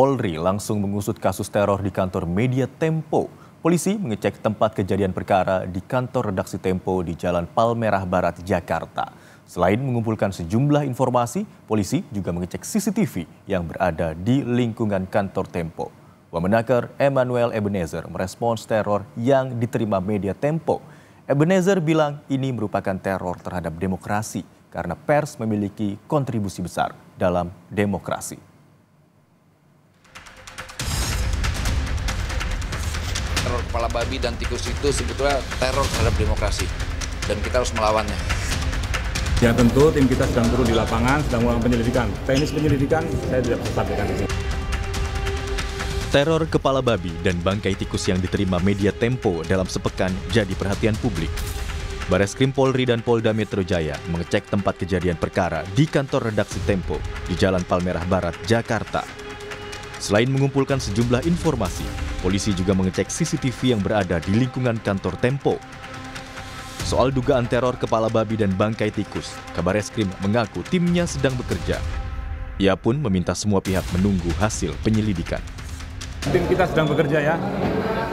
Polri langsung mengusut kasus teror di kantor Media Tempo. Polisi mengecek tempat kejadian perkara di kantor redaksi Tempo di Jalan Palmerah Barat, Jakarta. Selain mengumpulkan sejumlah informasi, polisi juga mengecek CCTV yang berada di lingkungan kantor Tempo. Wamenaker Emmanuel Ebenezer merespons teror yang diterima Media Tempo. Ebenezer bilang ini merupakan teror terhadap demokrasi karena pers memiliki kontribusi besar dalam demokrasi. Teror kepala babi dan tikus itu sebetulnya teror terhadap demokrasi dan kita harus melawannya. Ya tentu tim kita sedang turun di lapangan, sedang melakukan penyelidikan. Teknis penyelidikan saya tidak bisa sampaikan di sini. Teror kepala babi dan bangkai tikus yang diterima Media Tempo dalam sepekan jadi perhatian publik. Bareskrim Polri dan Polda Metro Jaya mengecek tempat kejadian perkara di kantor redaksi Tempo di Jalan Palmerah Barat, Jakarta. Selain mengumpulkan sejumlah informasi, polisi juga mengecek CCTV yang berada di lingkungan kantor Tempo. Soal dugaan teror kepala babi dan bangkai tikus, Kabareskrim mengaku timnya sedang bekerja. Ia pun meminta semua pihak menunggu hasil penyelidikan. Tim kita sedang bekerja ya.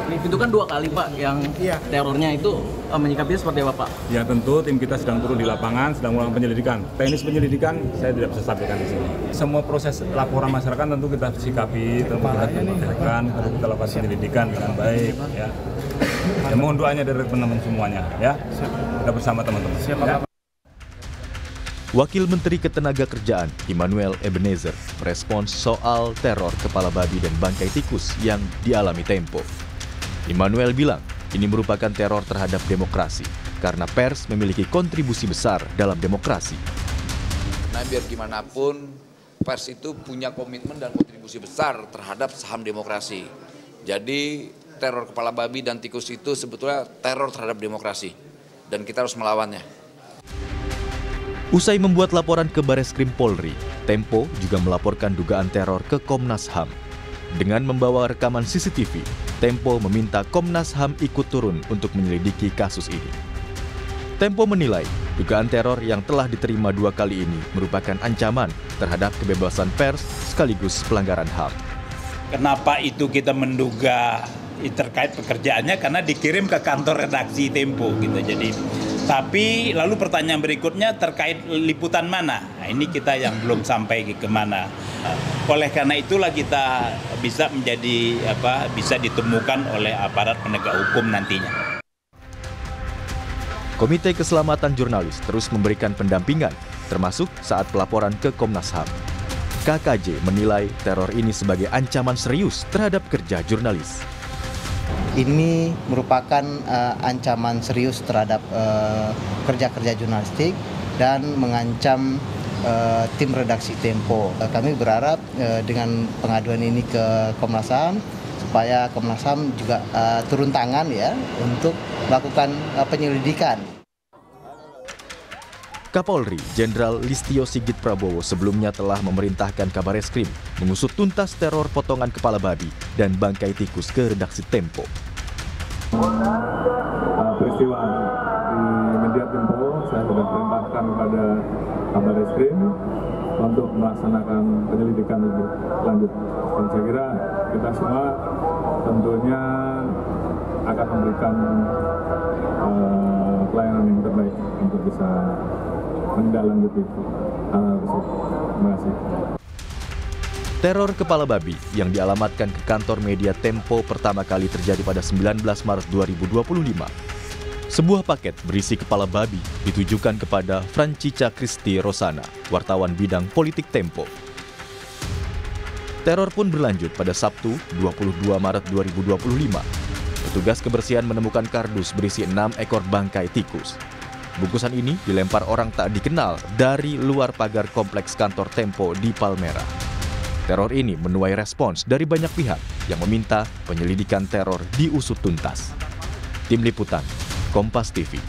Itu kan 2 kali Pak yang terornya itu menyikapinya seperti apa Pak? Ya tentu tim kita sedang turun di lapangan, sedang melakukan penyelidikan. Teknis penyelidikan saya tidak bisa sampaikan di sini. Semua proses laporan masyarakat tentu kita sikapi, tentu kita sampaikan, tentu kita lakukan penyelidikan dengan baik. Ya. Mohon doanya dari teman-teman semuanya ya. Kita bersama teman-teman. Ya. Wakil Menteri Ketenagakerjaan Emmanuel Ebenezer merespons soal teror kepala babi dan bangkai tikus yang dialami Tempo. Emmanuel bilang ini merupakan teror terhadap demokrasi karena pers memiliki kontribusi besar dalam demokrasi. Nah biar gimana pun pers itu punya komitmen dan kontribusi besar terhadap saham demokrasi. Jadi teror kepala babi dan tikus itu sebetulnya teror terhadap demokrasi dan kita harus melawannya. Usai membuat laporan ke Bareskrim Polri, Tempo juga melaporkan dugaan teror ke Komnas HAM. Dengan membawa rekaman CCTV, Tempo meminta Komnas HAM ikut turun untuk menyelidiki kasus ini. Tempo menilai dugaan teror yang telah diterima 2 kali ini merupakan ancaman terhadap kebebasan pers sekaligus pelanggaran HAM. Kenapa itu kita menduga terkait pekerjaannya? Karena dikirim ke kantor redaksi Tempo gitu. Jadi tapi lalu pertanyaan berikutnya terkait liputan mana? Nah, ini kita yang belum sampai ke mana. Oleh karena itulah kita bisa bisa ditemukan oleh aparat penegak hukum nantinya. Komite Keselamatan Jurnalis terus memberikan pendampingan, termasuk saat pelaporan ke Komnas HAM. KKJ menilai teror ini sebagai ancaman serius terhadap kerja jurnalis. Ini merupakan ancaman serius terhadap kerja-kerja jurnalistik dan mengancam tim redaksi Tempo. Kami berharap dengan pengaduan ini ke Komnas HAM supaya Komnas HAM juga turun tangan ya untuk melakukan penyelidikan. Kapolri Jenderal Listio Sigit Prabowo sebelumnya telah memerintahkan Kabareskrim mengusut tuntas teror potongan kepala babi dan bangkai tikus ke redaksi Tempo. Peristiwa di Media Tempo saya sudah perintahkan kepada Kabareskrim untuk melaksanakan penyelidikan lebih lanjut. Dan saya kira kita semua tentunya akan memberikan pelayanan yang terbaik untuk bisa menindaklanjuti hal tersebut. Terima kasih. Teror kepala babi yang dialamatkan ke kantor Media Tempo pertama kali terjadi pada 19 Maret 2025. Sebuah paket berisi kepala babi ditujukan kepada Francica Kristi Rosana, wartawan bidang politik Tempo. Teror pun berlanjut pada Sabtu 22 Maret 2025. Petugas kebersihan menemukan kardus berisi 6 ekor bangkai tikus. Bungkusan ini dilempar orang tak dikenal dari luar pagar kompleks kantor Tempo di Palmerah. Teror ini menuai respons dari banyak pihak yang meminta penyelidikan teror diusut tuntas. Tim Liputan, Kompas TV.